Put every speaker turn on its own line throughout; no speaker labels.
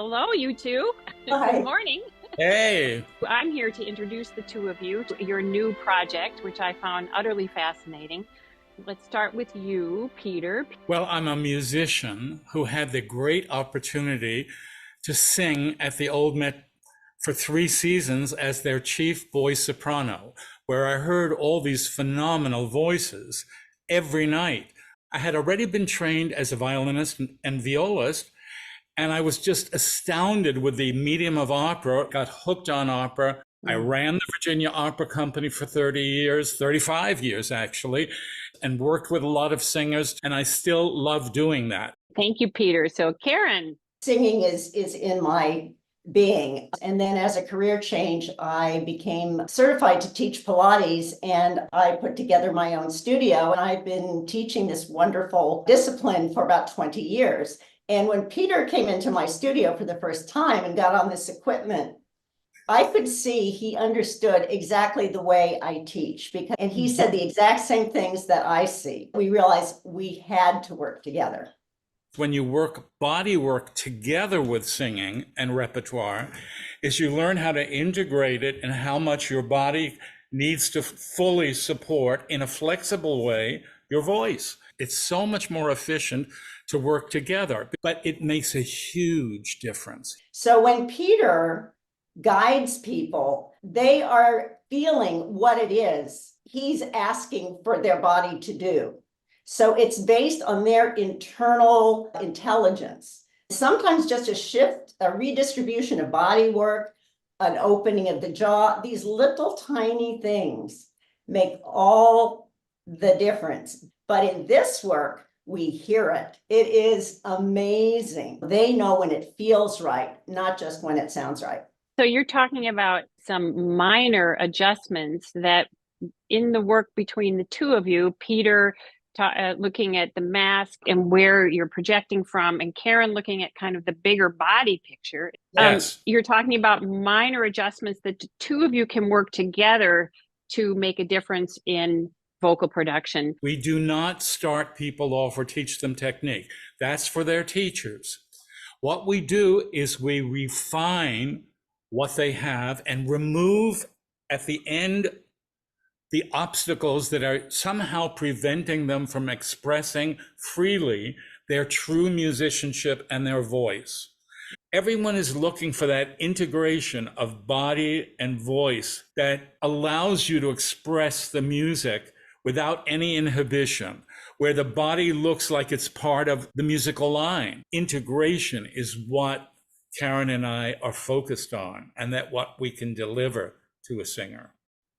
Hello, you two.
Hi.
Good morning.
Hey.
I'm here to introduce the two of you to your new project, which I found utterly fascinating. Let's start with you, Peter.
Well, I'm a musician who had the great opportunity to sing at the Old Met for 3 seasons as their chief voice soprano, where I heard all these phenomenal voices every night. I had already been trained as a violinist and violist, and I was just astounded with the medium of opera, got hooked on opera. I ran the Virginia Opera Company for 30 years, 35 years actually, and worked with a lot of singers, and I still love doing that.
Thank you, Peter. So, Karin.
Singing is in my being. And then as a career change, I became certified to teach Pilates, and I put together my own studio. And I've been teaching this wonderful discipline for about 20 years. And when Peter came into my studio for the first time and got on this equipment, I could see he understood exactly the way I teach, and he said the exact same things that I see. We realized we had to work together.
When you work body work together with singing and repertoire, is you learn how to integrate it and how much your body needs to fully support in a flexible way your voice. It's so much more efficient to work together, but it makes a huge difference.
So when Peter guides people, they are feeling what it is he's asking for their body to do. So it's based on their internal intelligence. Sometimes just a shift, a redistribution of body work, an opening of the jaw, these little tiny things make all the difference. But in this work, we hear it. It is amazing. They know when it feels right, not just when it sounds right.
So you're talking about some minor adjustments that in the work between the two of you, Peter looking at the mask and where you're projecting from, and Karin looking at kind of the bigger body picture.
Yes.
You're talking about minor adjustments that the two of you can work together to make a difference in vocal production.
We do not start people off or teach them technique. That's for their teachers. What we do is we refine what they have and remove at the end the obstacles that are somehow preventing them from expressing freely their true musicianship and their voice. Everyone is looking for that integration of body and voice that allows you to express the music without any inhibition, where the body looks like it's part of the musical line. Integration is what Karin and I are focused on, and that what we can deliver to a singer.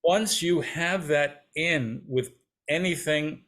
Once you have that in with anything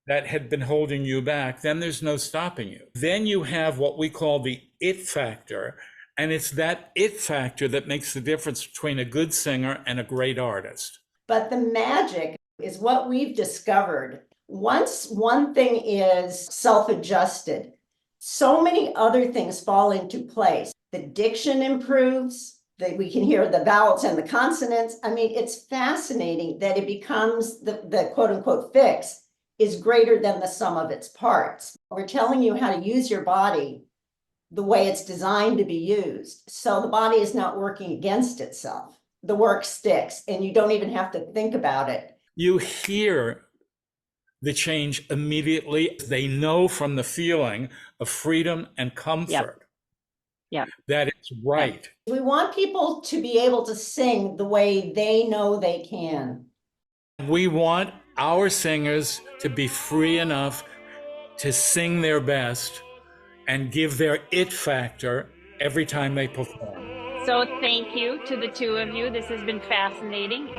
that had been holding you back, then there's no stopping you. Then you have what we call the it factor, and it's that it factor that makes the difference between a good singer and a great artist.
But the magic is what we've discovered. Once one thing is self-adjusted, so many other things fall into place. The diction improves, that we can hear the vowels and the consonants. I mean, it's fascinating that it becomes the quote unquote fix is greater than the sum of its parts. We're telling you how to use your body the way it's designed to be used. So the body is not working against itself. The work sticks and you don't even have to think about it.
You hear the change immediately. They know from the feeling of freedom and comfort.
Yep.
That it's right.
We want people to be able to sing the way they know they can.
We want our singers to be free enough to sing their best and give their it factor every time they perform.
So thank you to the two of you. This has been fascinating.